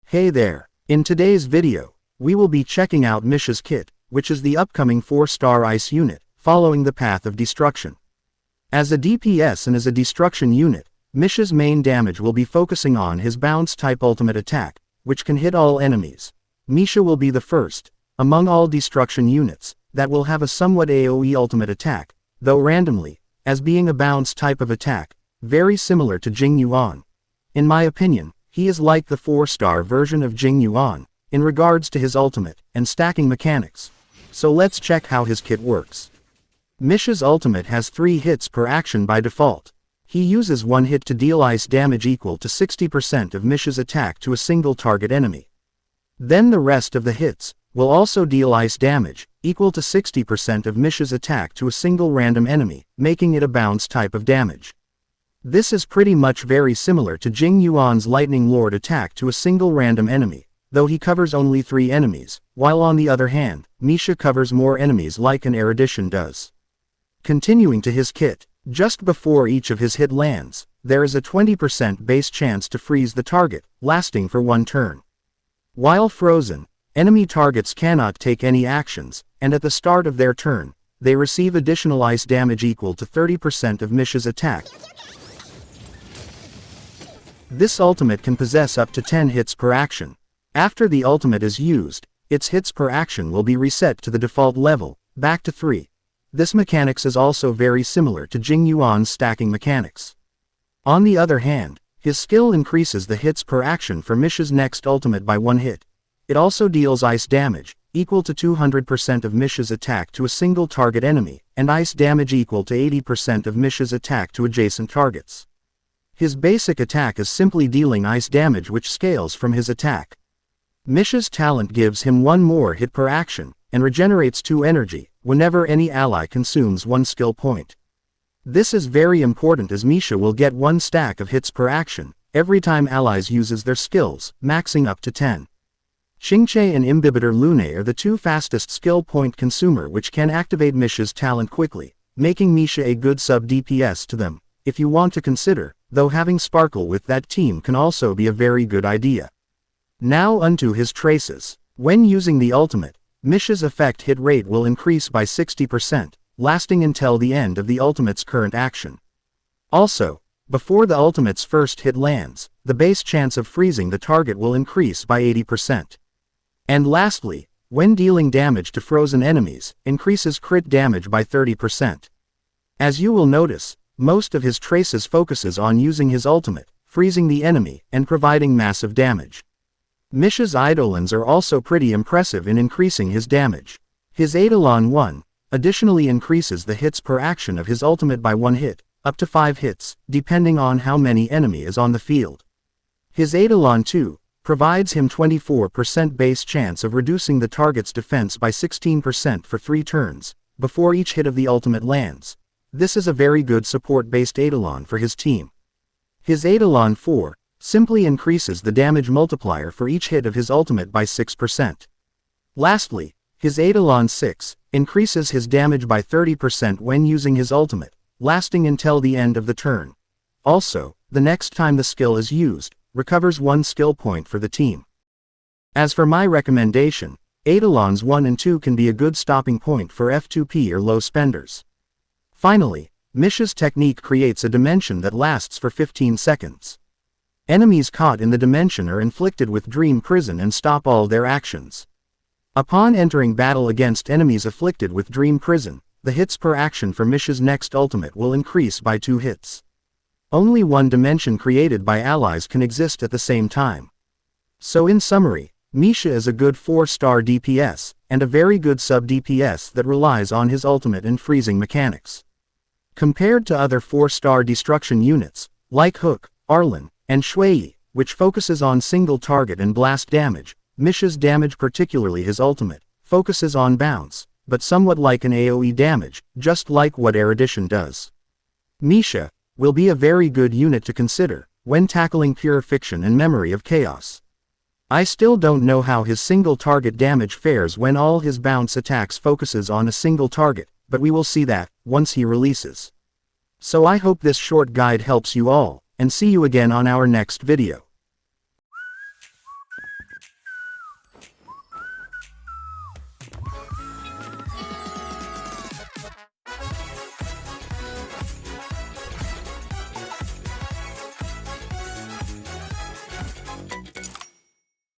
Hey there, in today's video, we will be checking out Misha's kit, which is the upcoming 4-star ice unit, following the path of destruction. As a DPS and as a destruction unit, Misha's main damage will be focusing on his bounce-type ultimate attack, which can hit all enemies. Misha will be the first, among all destruction units, that will have a somewhat AoE ultimate attack, though randomly, as being a bounce type of attack, very similar to Jing Yuan. In my opinion, he is like the 4-star version of Jing Yuan, in regards to his ultimate and stacking mechanics. So let's check how his kit works. Misha's ultimate has 3 hits per action by default. He uses 1 hit to deal ice damage equal to 60% of Misha's attack to a single target enemy. Then the rest of the hits will also deal ice damage, equal to 60% of Misha's attack to a single random enemy, making it a bounce type of damage. This is pretty much very similar to Jing Yuan's Lightning Lord attack to a single random enemy, though he covers only 3 enemies, while on the other hand, Misha covers more enemies like an EIDOLONS does. Continuing to his kit, just before each of his hit lands, there is a 20% base chance to freeze the target, lasting for 1 turn. While frozen, enemy targets cannot take any actions, and at the start of their turn, they receive additional ice damage equal to 30% of Misha's attack. This ultimate can possess up to 10 hits per action. After the ultimate is used, its hits per action will be reset to the default level, back to 3. This mechanics is also very similar to Jing Yuan's stacking mechanics. On the other hand, his skill increases the hits per action for Misha's next ultimate by 1 hit. It also deals ice damage, equal to 200% of Misha's attack to a single target enemy, and ice damage equal to 80% of Misha's attack to adjacent targets. His basic attack is simply dealing ice damage which scales from his attack. Misha's talent gives him 1 more hit per action, and regenerates 2 energy, whenever any ally consumes 1 skill point. This is very important as Misha will get 1 stack of hits per action, every time allies uses their skills, maxing up to 10. Xingche and Imbibitor Lune are the 2 fastest skill point consumer which can activate Misha's talent quickly, making Misha a good sub DPS to them, if you want to consider, though having Sparkle with that team can also be a very good idea. Now unto his traces. When using the ultimate, Misha's effect hit rate will increase by 60%, lasting until the end of the ultimate's current action. Also, before the ultimate's first hit lands, the base chance of freezing the target will increase by 80%. And lastly, when dealing damage to frozen enemies, increases crit damage by 30%. As you will notice, most of his traces focuses on using his ultimate, freezing the enemy, and providing massive damage. Misha's EIDOLONS are also pretty impressive in increasing his damage. His EIDOLON 1 additionally increases the hits per action of his ultimate by 1 hit, up to 5 hits, depending on how many enemy is on the field. His EIDOLON 2 provides him 24% base chance of reducing the target's defense by 16% for 3 turns, before each hit of the ultimate lands. This is a very good support-based EIDOLON for his team. His EIDOLON 4 simply increases the damage multiplier for each hit of his ultimate by 6%. Lastly, his EIDOLON 6 increases his damage by 30% when using his ultimate, lasting until the end of the turn. Also, the next time the skill is used, recovers 1 skill point for the team. As for my recommendation, EIDOLONs 1 and 2 can be a good stopping point for F2P or low spenders. Finally, Misha's technique creates a dimension that lasts for 15 seconds. Enemies caught in the dimension are inflicted with Dream Prison and stop all their actions. Upon entering battle against enemies afflicted with Dream Prison, the hits per action for Misha's next ultimate will increase by 2 hits. Only 1 dimension created by allies can exist at the same time. So in summary, Misha is a good 4-star DPS, and a very good sub DPS that relies on his ultimate and freezing mechanics. Compared to other 4-star destruction units, like Hook, Arlen, and Shui, which focuses on single target and blast damage, Misha's damage, particularly his ultimate, focuses on bounce, but somewhat like an AoE damage, just like what EIDOLONS does. Misha will be a very good unit to consider when tackling Purification and Memory of Chaos. I still don't know how his single target damage fares when all his bounce attacks focuses on a single target, but we will see that once he releases. So I hope this short guide helps you all, and see you again on our next video.